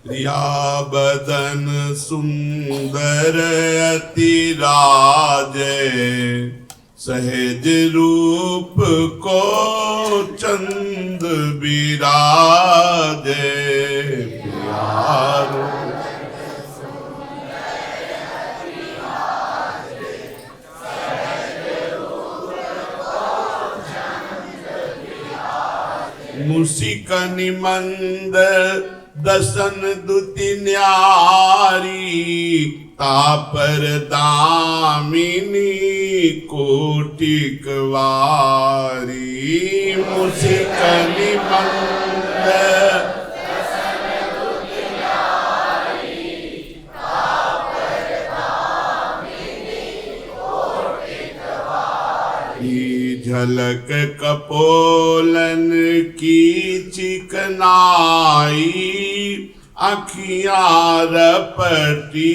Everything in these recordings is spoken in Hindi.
प्रिया बदन सुंदर अति राजे, सहज रूप को चंद बिराजे। प्यारो मुसिकनि मंद दसन दुति न्यारी, तापर दामिनी कोटिक वारी। मुसिकनि मंद झलक कपोलन की चिकनाई, अखियां रपटी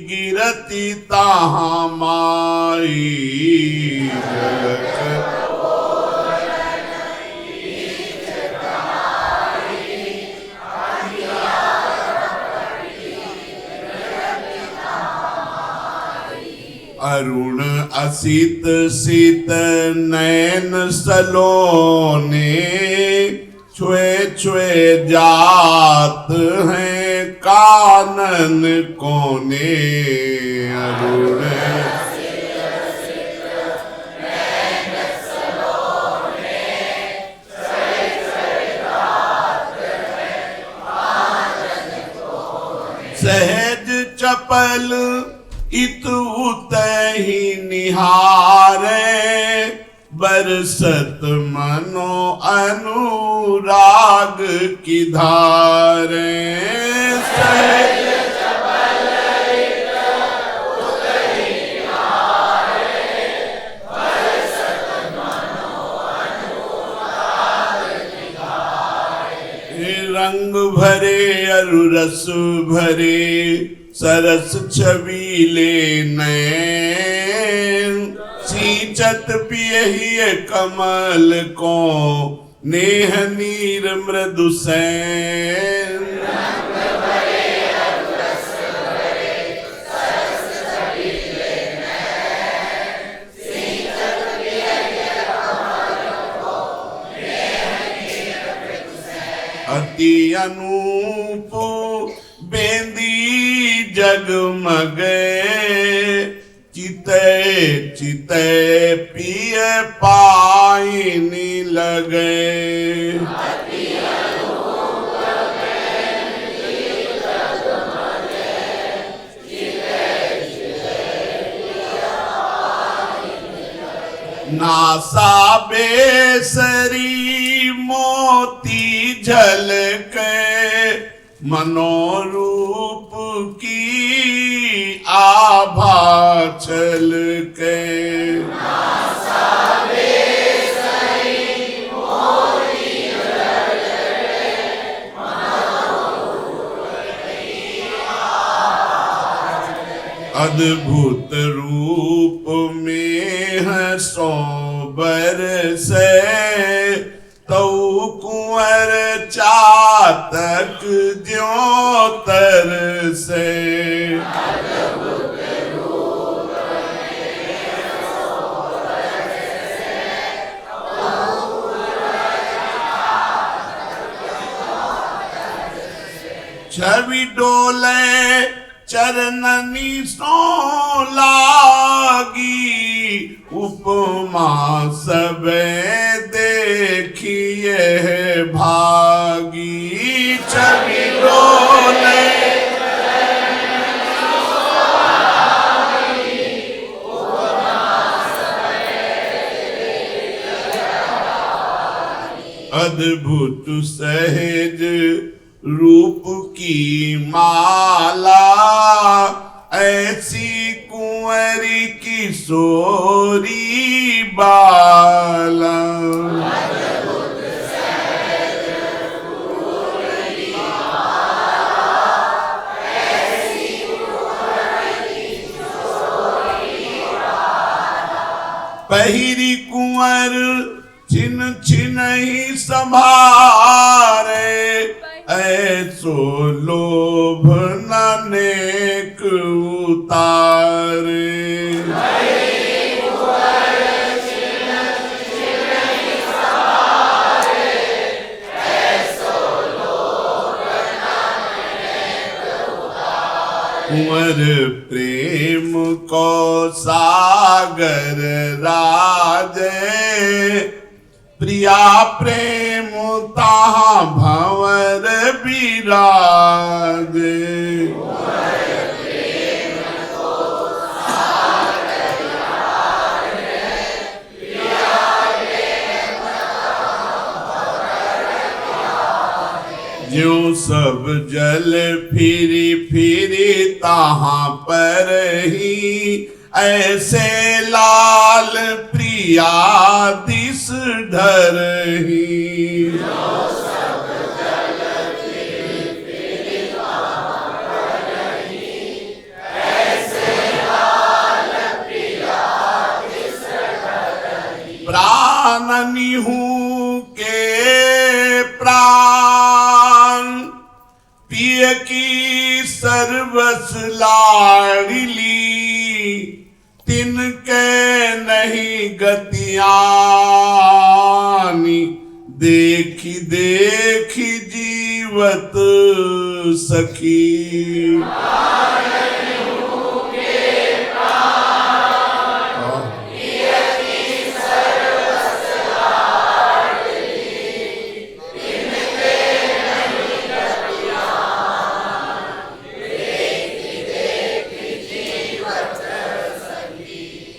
गिरती ताहां माई। झलक अरुण असित सित नैन सलोने, छुए छुए जात हैं कानन कोने। अरुण सहज चपल इत उत ही निहारे, बरसत मनो अनुराग की धारे। सहज चपल इत उत ही निहारे, बरसत मनो अनुराग की धारे। रंग भरे अरु रस भरे, सरस छबीले नैन, सींचत पियहिए कमल को नेह नीर मृदु सैन। रंग भरे अरु रस भरे, सरस छबीले नैन, सींचत पियहिए कमल को नेह नीर मृदु सैन। अति अनूप बेंदी जगमगे, चिते चिते पिय पाइनी लगे। अति अनूप बेंदी जगमगे, चिते चिते पिय पाइनी लगे। नासा बेसरी मोती झलके, मनोरूप की आभा छलके। नासा बेसरी मोती झलके, मनोरूप की आभा छलके। अद्भुत रूप में है सो बरसे, तौ कुंवर चातक ज्यों तरसे। अद्भुत रूप में सो बरसे, तौ कुंवर चातक ज्यों तरसे। छवि डोले चरणनी सो लागी, उपमा सबे देखिए भागी। छवि डोले अद्भुत सहज रूप की माला, ऐसी कुंवरी किशोरी बाला। अद्भुत सहज रूप की माला, ऐसी कुंवरी किशोरी बाला। पहिरी कुंवर छिन छिन ही संभारे, ऐसो लो लोभ नेक उतारे। कुंवर प्रेम को सागर राजे, प्रिया प्रेम ताहा भंवर बिराजे। ज्यों सब जल फिरी फिरी ताहां पर ही, ऐसे लाल प्रिया दिस ढरही। प्राण निहू के प्राण, पिय की सर्वस लाडली, तिनके नहीं गतियानी, देखी देखी जीवत सखी।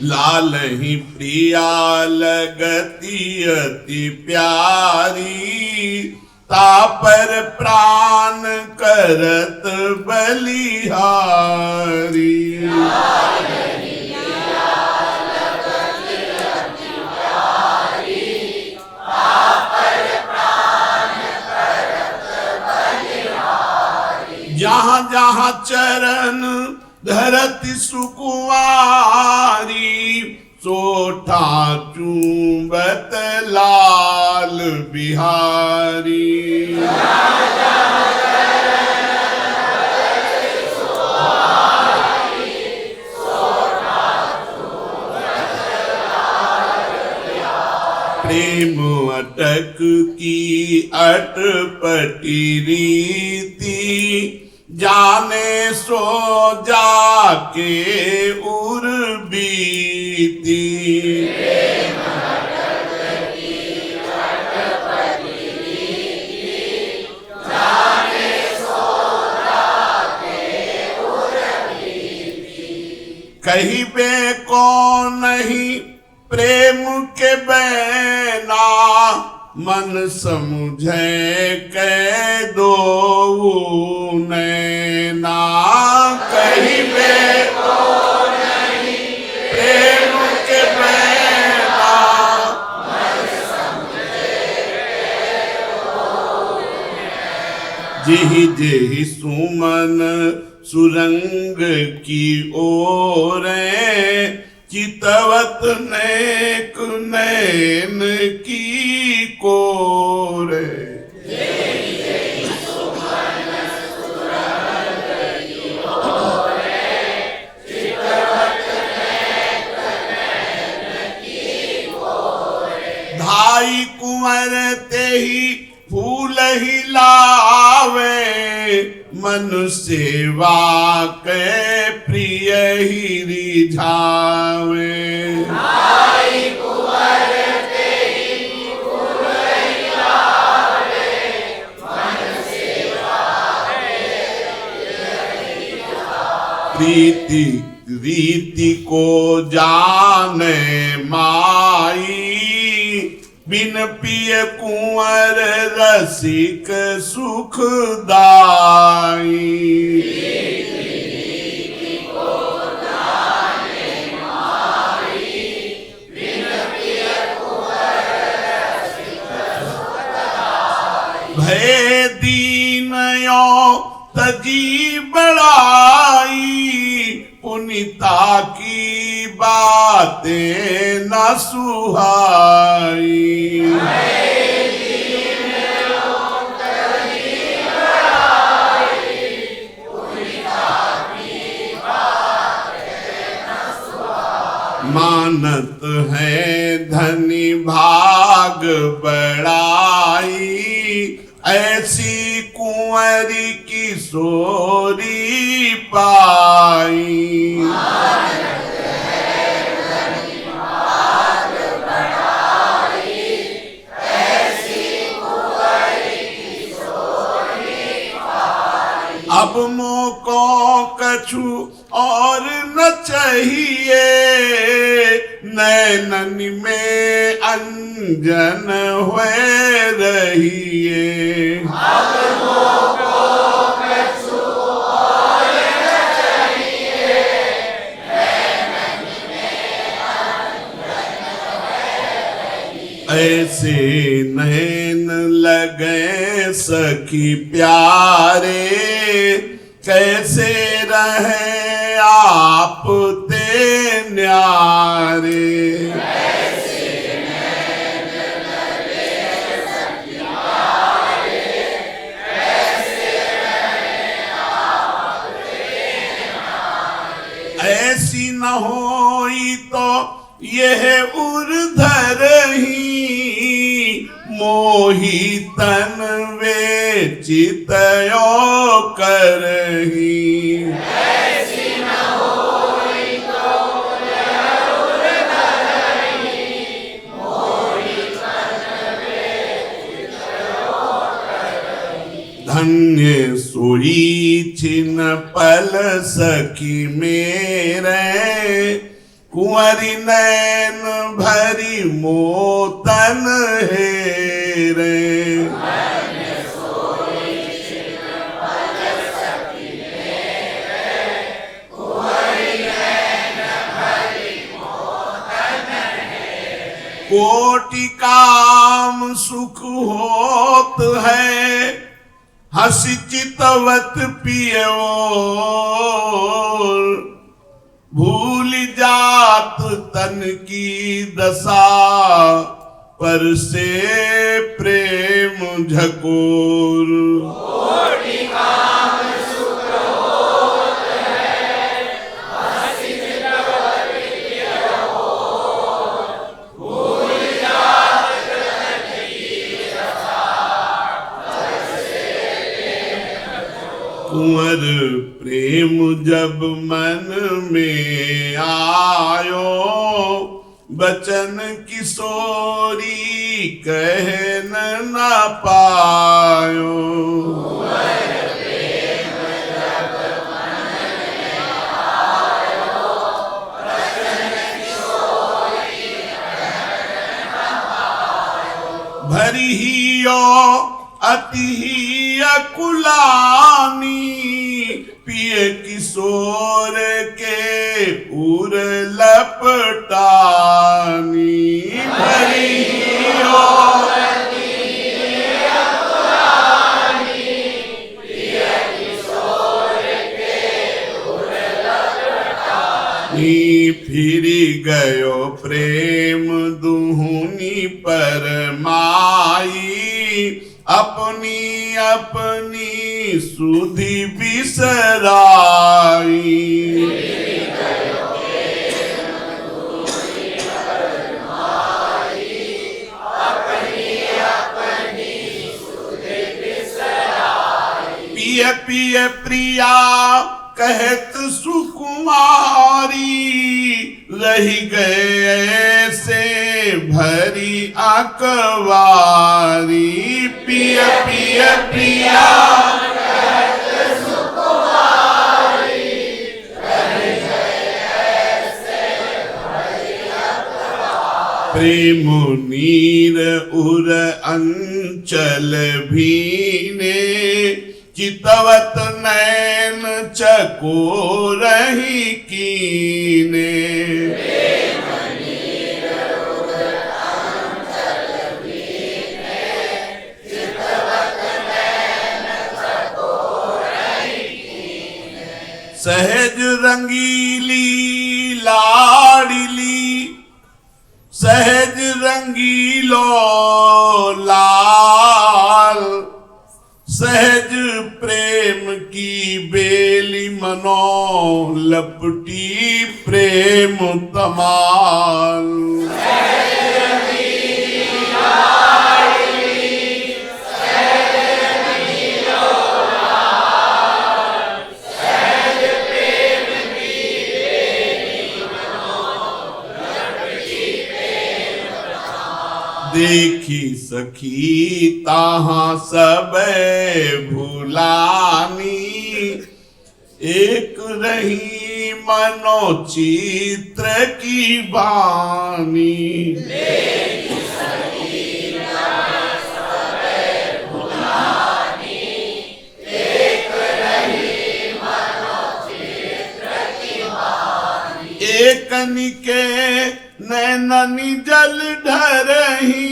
लाल ही प्रिया लगती अति प्यारी, तापर प्राण करत बलिहारी। जहाँ जहाँ चरण धरती सुकुमारी, सोठा चूंबत लाल बिहारी। प्रेम अटक की अटपटी रीति, जाने सो जाके उर बीती। कहिबे को नहीं प्रेम के बैना, मन समझे के दो नैना। कहिबे को नहीं प्रेम के बैना, मन समझे के दो नैना। जेहि जेहि सुमन सुरंग की ओरें, चितवत नेक नैन की कोरे। धाई कुंवर ते ही फूल ही लावे, मनु सेवा के प्रिय ही रिझावे। धाई कुंवर ते ही फूल ही लावे, मनु सेवा के प्रिय ही रिझावे। प्रीति रीति को जाने माई, बिन पिय कुंवर रसिक सुखदाई। भय दीनयो तजी बड़ाई, पुनिता की बातें न सुहाई। मानत है धनी भाग बड़ाई, ऐसी कुंवरी किशोरी पाई। अब मोको कछु और न चाहिए, नैनन में अंजन हुए रहिए। अब मोको कछु और न चाहिए, नैनन में अंजन हुए रहिए। ऐसे नैन लगे सखी प्यारे, कैसे रहे आप ते न्यारे। ऐसे नैन लगे सखी प्यारे, कैसे रहे आप ते न्यारे। ऐसी न होई तो यह उर्धर ही, मोही तन वे चितयो करही। ऐसी न होई तो यह उर्धर ही, मोही तन वे चितयो करही। धन्य सोई छिन पल सखी मेरे, कुंवरी नैन भरी मोतन हेरे। धन्य सोई छिन पल सखी मेरे, कुंवरी नैन भरी मोतन हेरे। कोटि काम सुख होत है, हंसी चितवत पियो, भूल जात तन की दशा, पर से प्रेम झकोर। कोटि काम सुख होत है, हंसी चितवत पियो, भूल जात तन की दशा, पर से प्रेम झकोर। कुंवर प्रेम जब मन में आयो, बचन किशोरी कहन न पायो। कुंवर प्रेम जब मन में आयो, बचन किशोरी कहन न पायो। भरी हियो अति ही अकुलानी, पिय किशोर के उर लपटानी। भरी हियो अति अकुलानी, प्रिय किशोर के उर लपटानी। फिर गयो प्रेम दुहुनी परमाई, अपनी अपनी सुधि बिसराई। पिय पिय प्रिया कहत सुकुमारी, रही गए ऐसे भरी अकवारी। पिय पिय प्रिया कहत सुकुमारी, रही गए ऐसे भरी अकवारी। प्रेम नीर उर अंचल भीने, चितवत नैन चकोरही कीने। प्रेम नीर उर अंचल भीने, चितवत नैन चकोरही कीने। सहज रंगीली लाडली, सहज रंगीलो लाल, सहज प्रेम की बे बेली मनो लपटी प्रेम तमाल। देखी सखी ताहा सब भुलानी, एक रही मनोचित्र की बानी। एकनी के नैननी जल ढरही,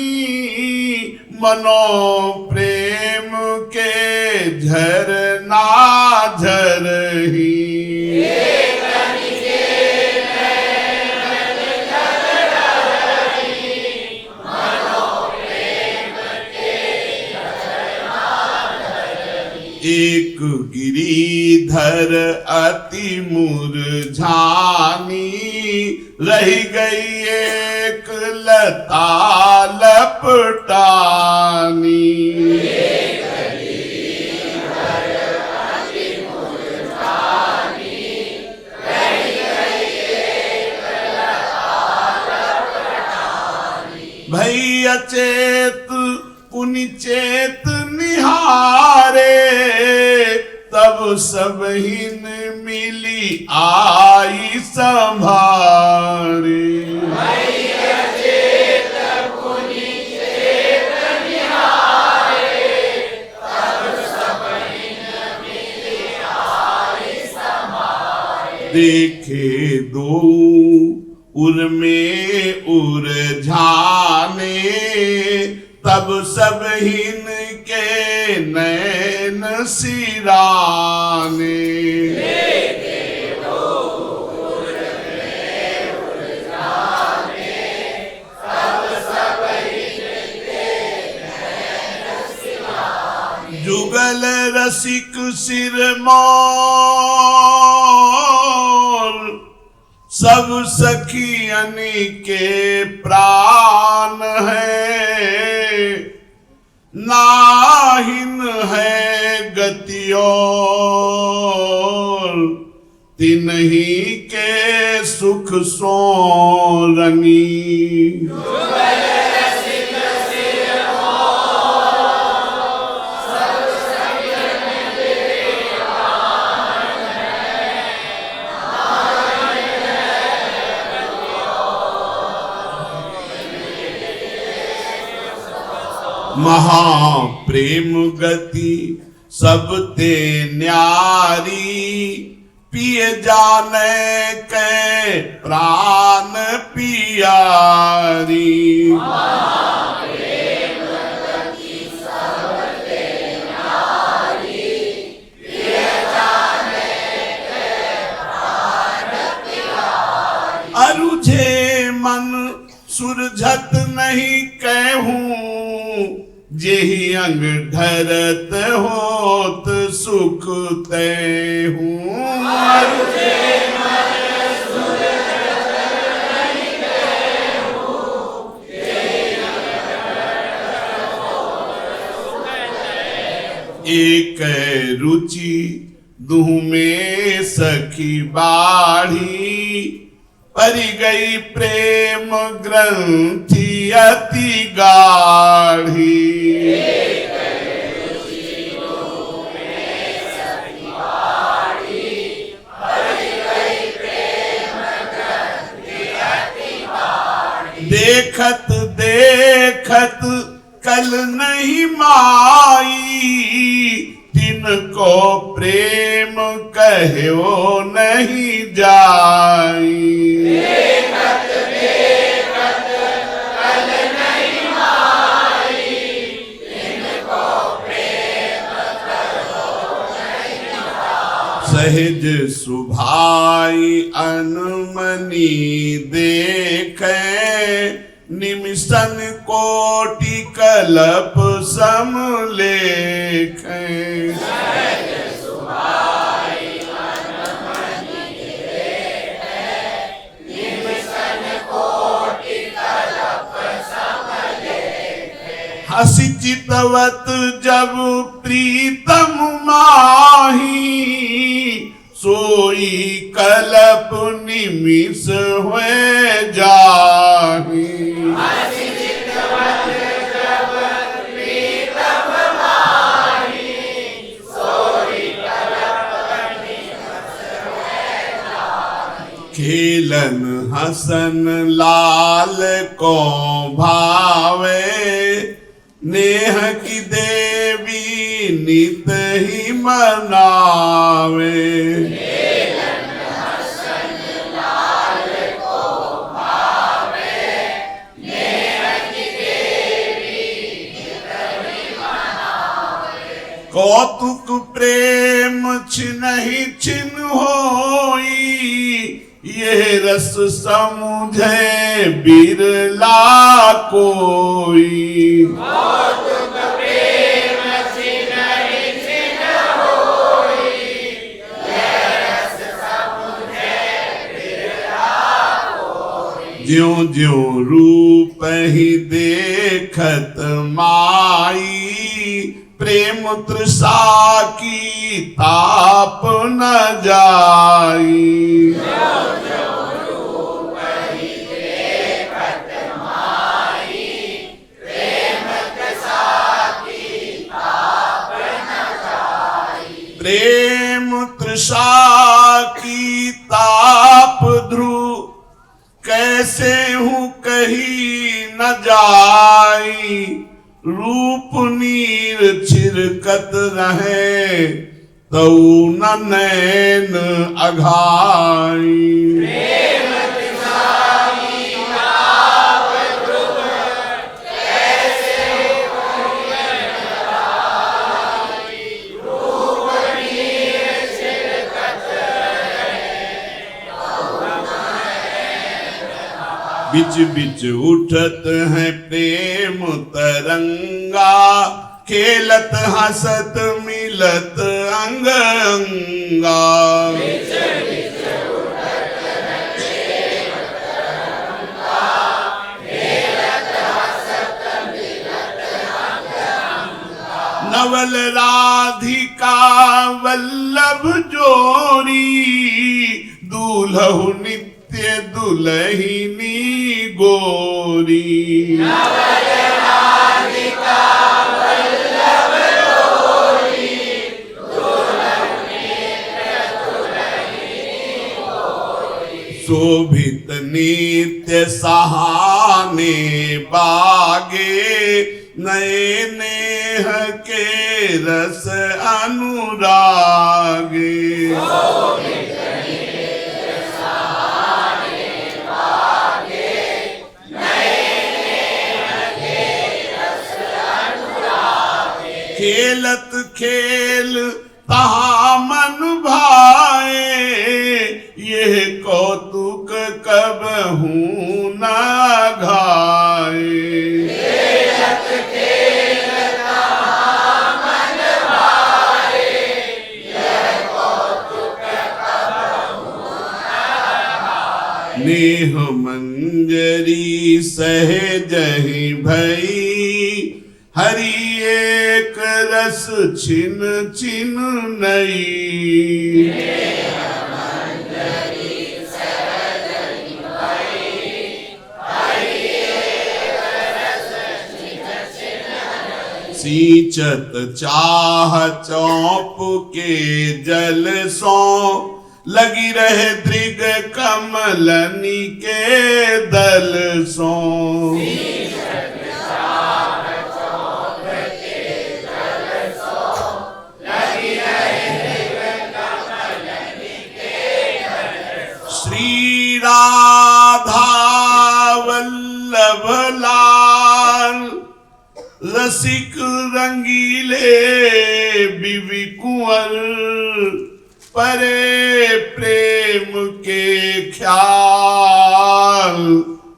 मनो प्रेम के झरना झरही। एक गिरिधर अति मुरझानी, रह गई एक लता लपटानी। भैया चेत पुनि चेत निहारे, तब सब हिन मिली आई संभारे। देखे दो उर में उरझाने, तब सब हिन के नैन सिराने। जुगल रसिक सिरमौर, सब सखियन के प्राण है। नाहिन है गतियों तिन्ही के सुख सोरनी। महाप्रेम गति सब ते न्यारी, पिए जाने के प्राण पियारी। अरुझे मन सुरझत नहीं कहूँ, जेहि अंग ढरत होत सुख ते हूँ। एक रुचि दुह में सखी बाढ़ी, परि गई प्रेम ग्रंथि अति गाढ़ी। देखत देखत कल नहीं माई, तिनको प्रेम कहो नहीं जाई। देखत देखत कल नहीं माई, तिनको प्रेम कहो नहीं जाई। सहज सुभाई अनुमनी देखे, निमिषन कोटि कल्प सम लेखें। सहज सुभाई असी चितवत जब प्रीतम माही, सोई कलप निमिष हुए जाही। खेलन हसन लाल को भावे, नेह की देवी नित ही मनावे। कौतुक प्रेम छिनहि छिन होई, यह रस समुझे बिरला कोई। कौतुक प्रेम छिनहि छिन होई, यह रस समुझे बिरला कोई। ज्यों ज्यों रूप ही देखत माई, प्रेम तृषा की ताप न जाई। प्रेम तृषा की ताप ध्रुव, कैसे हूँ कही न जाई। रूप नीर छिरकत रहे, तऊ न नैन अघाई। बिच बिच उठत है प्रेम तरंगा, खेलत हसत मिलत अंग अंगा। नवल राधिका वल्लभ जोरी, दूल्हु नित्य दुल्हिनी गोरी। नवल राधिका वल्लभ जोरी, दूल्हु नित्य दुल्हिनी गोरी। शोभित नित्य सहाने बागे, नए नेह के रस अनुरागे। खेलत खेल तहा मन भाए, यह कौतुक कबहू न घाए। खेलत खेल तहा मन भाए, यह कौतुक कबहू न घाए। नेह मंजरी सहजहि भई, हरि एक रस छिन छिन नई। सींचत चाह चौप के जल सो, लगी रहे दृग कमलनी के दल सो। श्री राधा वल्लभ लाल, रसिक रंगीले बिवि कुंवर, परे प्रेम के ख्याल,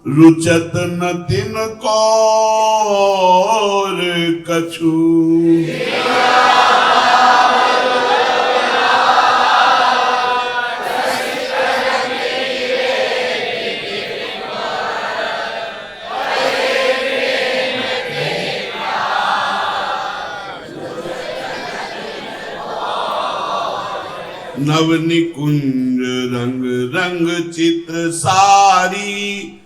रुचत न तिन कौर कछु। नव निकुंज रंग रंग चित्र सारी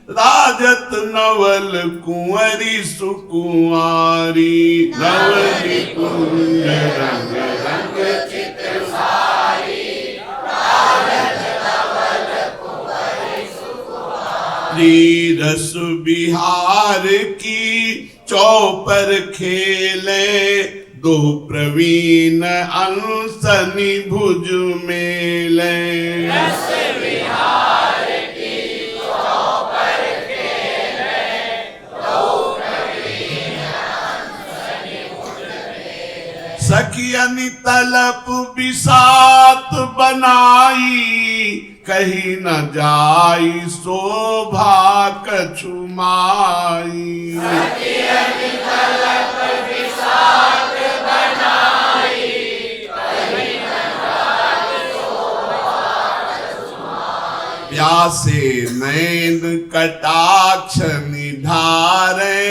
राजत नवल कुंवरी सुकुमारी। नव निकुंज रंग रंग चित्र सारी राजत नवल कुंवरी सुकुमारी। रस बिहार की चौपर खेले दो प्रवीण अंसनी भुज मेले। रस विहार की चौपर खेले दो प्रवीण अंसनी भुज मेले। सखियनि तलप बिसात बनाई कहीं न जाई शोभा कछु माई। सखियनि तलप बिसात प्यासे नैन कटाक्ष निधारे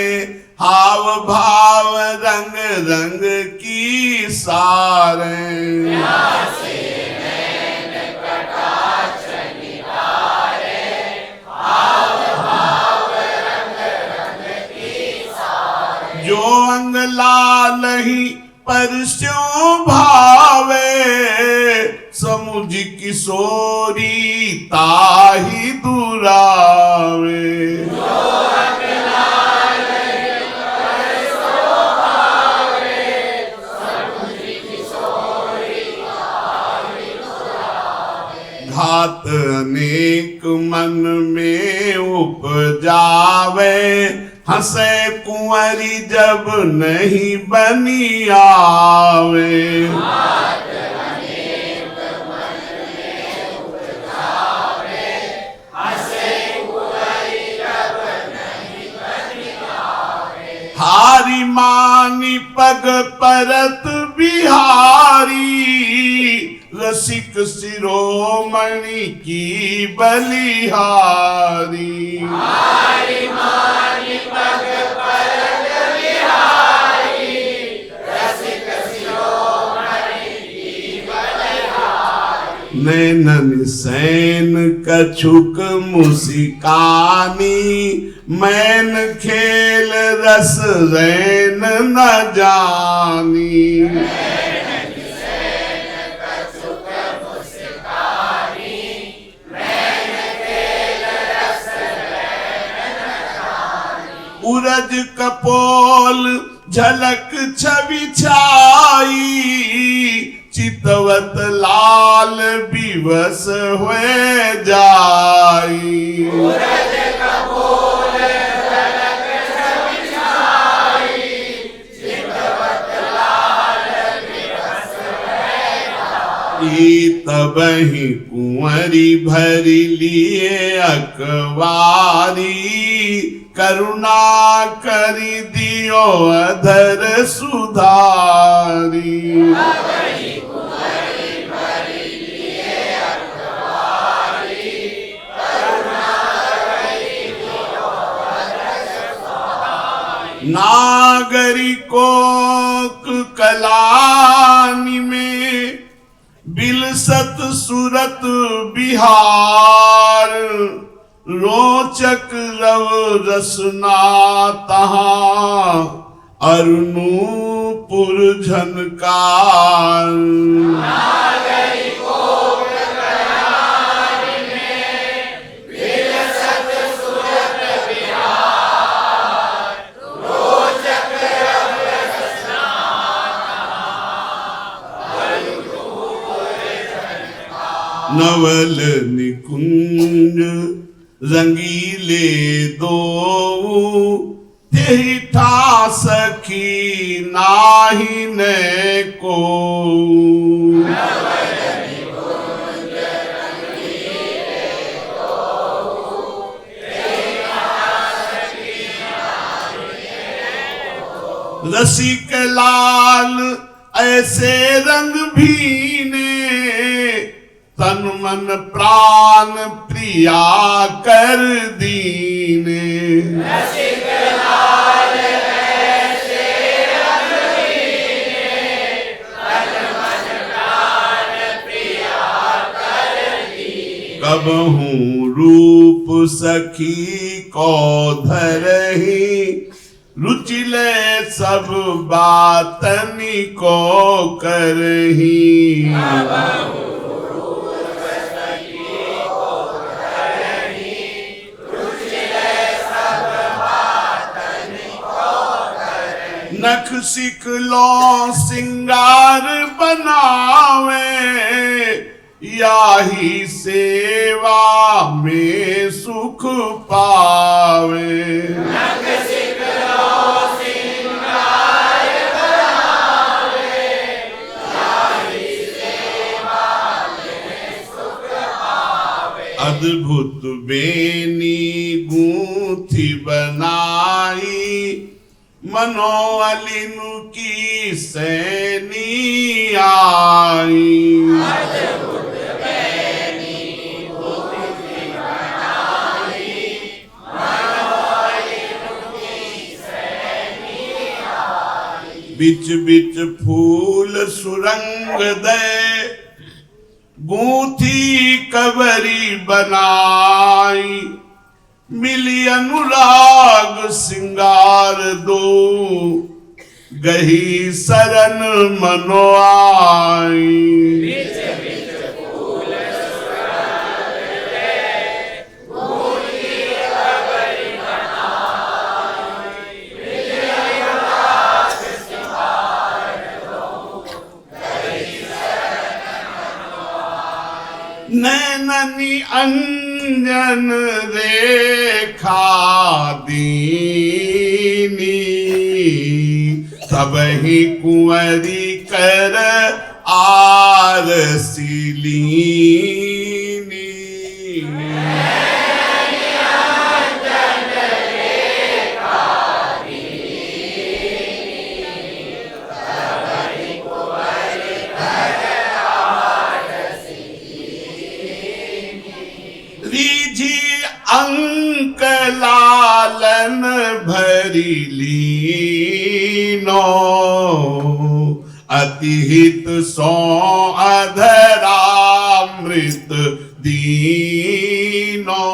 हाव भाव रंग रंग की सारे। प्यासे नैन कटाक्ष निधारे हाव भाव रंग रंग की सारे। जो अंग लाल ही परस्यों भावे समुझ किशोरी ताही दुरावे। जो अंग लाल परस्यों भावे समुझ किशोरी ताही दुरावे। घात अनेक मन में उपजावे हंसे कुंवरी जब नहीं बनी आवे। हारी मानी पग परत बिहारी रसिक शिरोमणि की बलिहारी। हारी मानी पग परत बिहारी रसिक शिरोमणि की बलिहारी। नैनन सैन कछुक मुसिकानी मैन खेल रस रैन न जानी। उरज कपोल झलक छवि छाई चितवत लाल विवश हुए जाई। उरज कपोल झलक छवि छाई चितवत लाल विवश हुए जाई। तबहि कुंवरी भरी लिए अकवारी करुणा करी दियो अधर सुधारी। नागरिकों कलानी में बिलसत सुरत बिहार रोचक रव रसना तहाँ अरुणुपुर झनकार। नवल निकुंज रंगीले दो तेहि ठा सखी नाही ने को। रसिक लाल ऐसे रंग भीने तन मन प्राण प्रिया कर दीने। रसिक लाल ऐसे रंग भीने तन मन प्राण प्रिया कबहू रूप सखी को धरही, रुचिले सब बातनी को करही। नख सिकलो सिंगार बनावे, याही सेवा में सुख पावे। नख सिकलो सिंगार बनावे, याही सेवा में सुख पावे। अद्भुत बेनी गूंथी बनाई, मनोअलिनु की सैनी आई। अद्भुत बेनी गूंथी बनाई, मनोअलिनु की सैनी आई। बिच बिच फूल सुरंग दे, गूंथी कवरी बनाई। मिली अनुराग सिंगार दो, गही सरन मनो आई। बिच बिच फूल सुरंग दे, गूंथी कवरी बनाई। मिली अनुराग सिंगार दो, गही सरन मनो आई। नैननी अंजन रेखा दीनी, तब ही कुंवरी कर आरसी लीनी। रीझी अंक लालन भरी लीनो, अतिहित सो अधरामृत दीनो।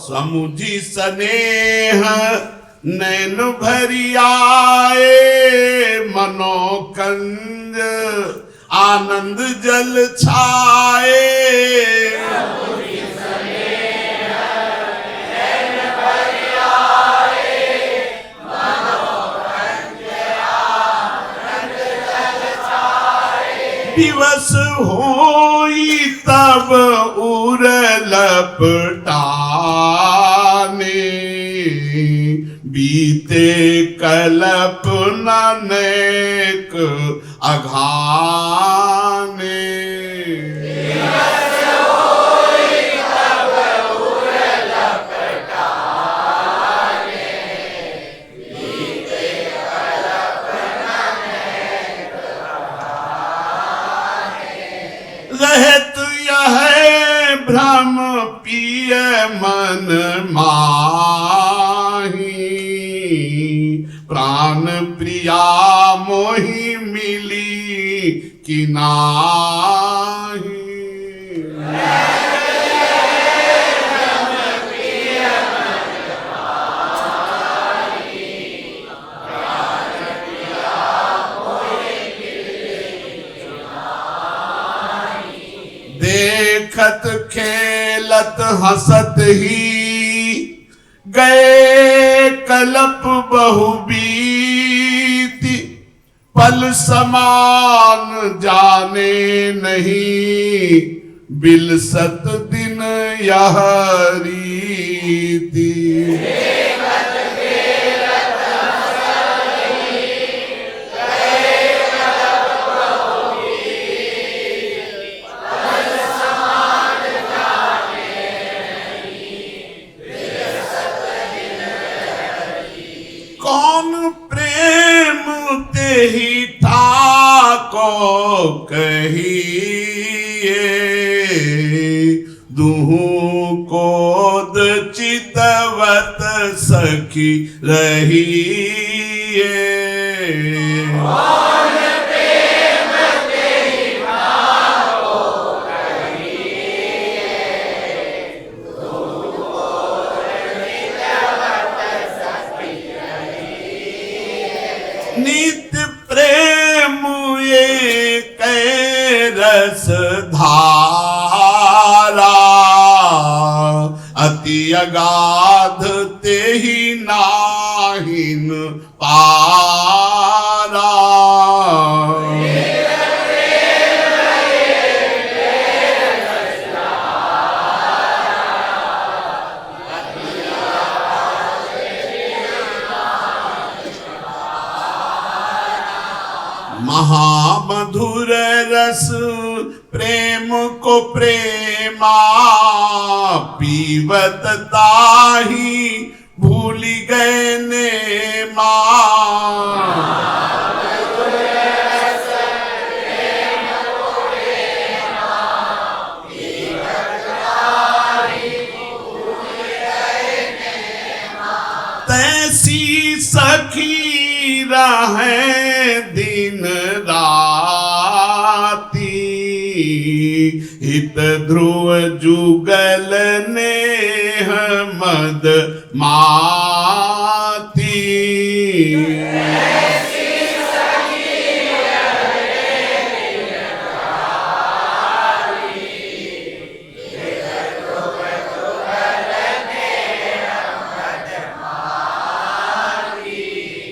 समुझी स्नेह नैन भरी आए, मनोकंज आनंद जल छाए। दिवस होई तब उर लपटाने, बीते कल्पना नेक अघाने। रहत यह भ्रम पिय मन माही, प्राण प्रिया मोहि मिली कि नाही। देखत खेलत हंसत ही, गए कल्प बहुबीति। पल समान जाने नहीं, बिलसत दिन यह रीति। कौन प्रेम ते ही ठाको कहिए, दुहु कोद चितवत सखी रहिए। नित्य प्रेम ये रस धारा, अति अगाध ते ही नाहिन पारा। महामधुर रस प्रेम को प्रेमा, पीवत ताही भूली गए नेमा। तैसी सखी रहे दिन राती, हित ध्रुव जुगल नेह मद माती।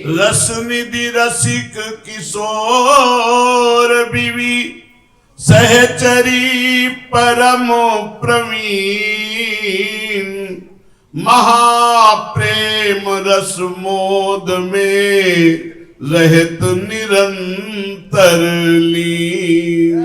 रस निधि रसिक किशोर बीवी, सहचरी परम प्रवीण। महाप्रेम रस मोद में रहत निरंतर लीन।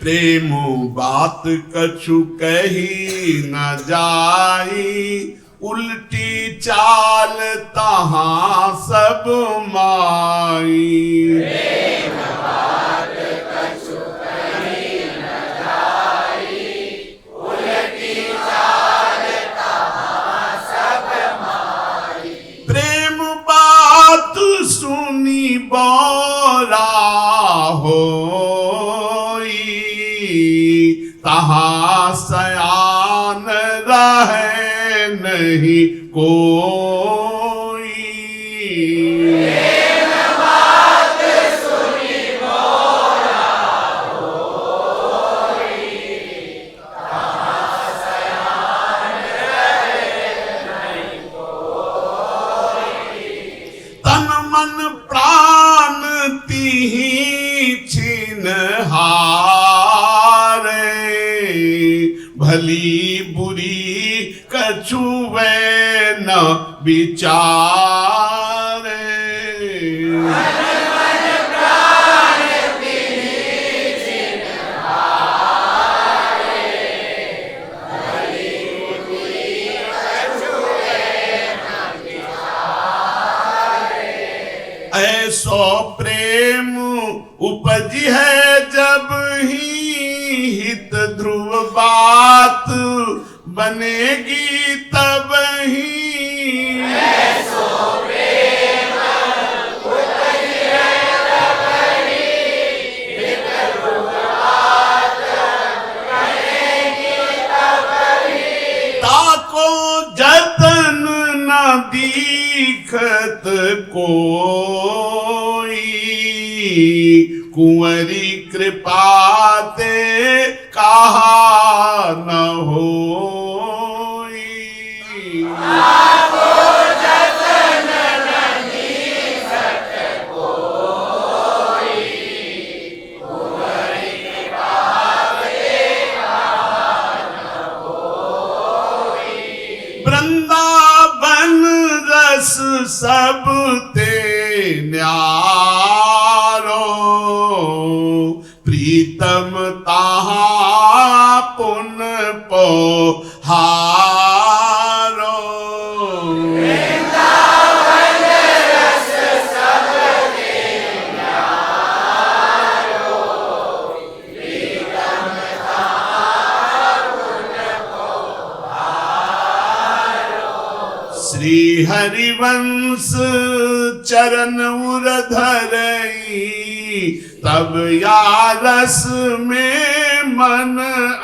प्रेम बात कछु कही न जाई, उल्टी चाल तहां सब माई। प्रेम बात कछु कही न जाई, उल्टी चाल तहां सब माई। प्रेम बात सुनी बोरा हो, तहां सयान रहे नहीं कोई। प्रेम बात सुनी बोरा होई, तहां सयान रहे नहीं कोई। तन मन प्राण तिहि छिनहारे, भली बुरी कछु वे न विचारे। मन प्राण तिहि छिनहारे, भली बुरी कछु वे न विचारे। ऐसो प्रेम उपजी है जब ही हित ध्रुव बात बनेगी तब ही। ऐसो प्रेम उपजी है तब ही हित ध्रुव बात बनेगी तब ही। ताको जतन न दीखत कोई, कुंवरी कृपाते कहा न होई। ताको जतन न दीखत कोई, कुंवरी कृपाते कहा न होई। वृंदावन रस सब ते न्यारो, प्रीतम ताहा पुन पोहारो। श्री हरिवंश चरण उर धरई, तब या रस में मन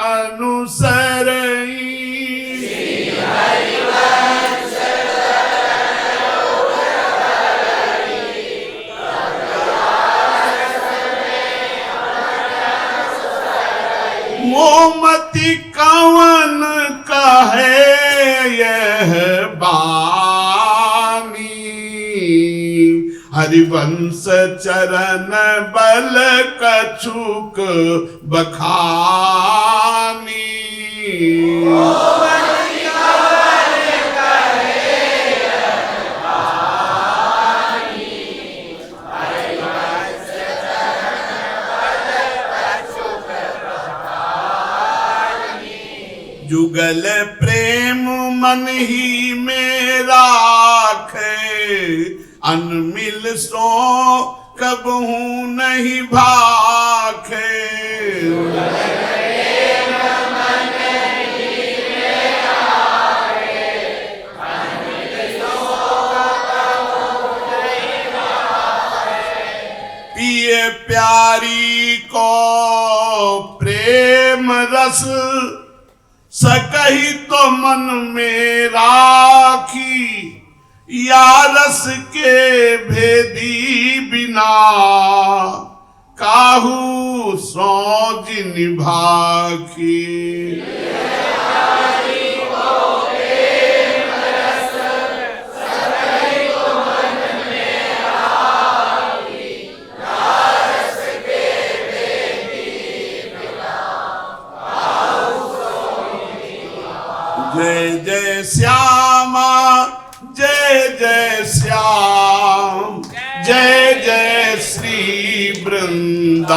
अनुसरई। मोमति कवन कहे यह बानी, हरिवंश चरण बल कछुक बखानी। जुगल प्रेम मन ही में राखे, अनमिल सो कबहू नहीं भाखे। पिए प्यारी को प्रेम रस, सकही तो मन में राखी। या रस के भेदी बिना, काहू सोज निभाखी। जय जय श्यामा, जय जय श्याम, जय जय श्री वृंदावन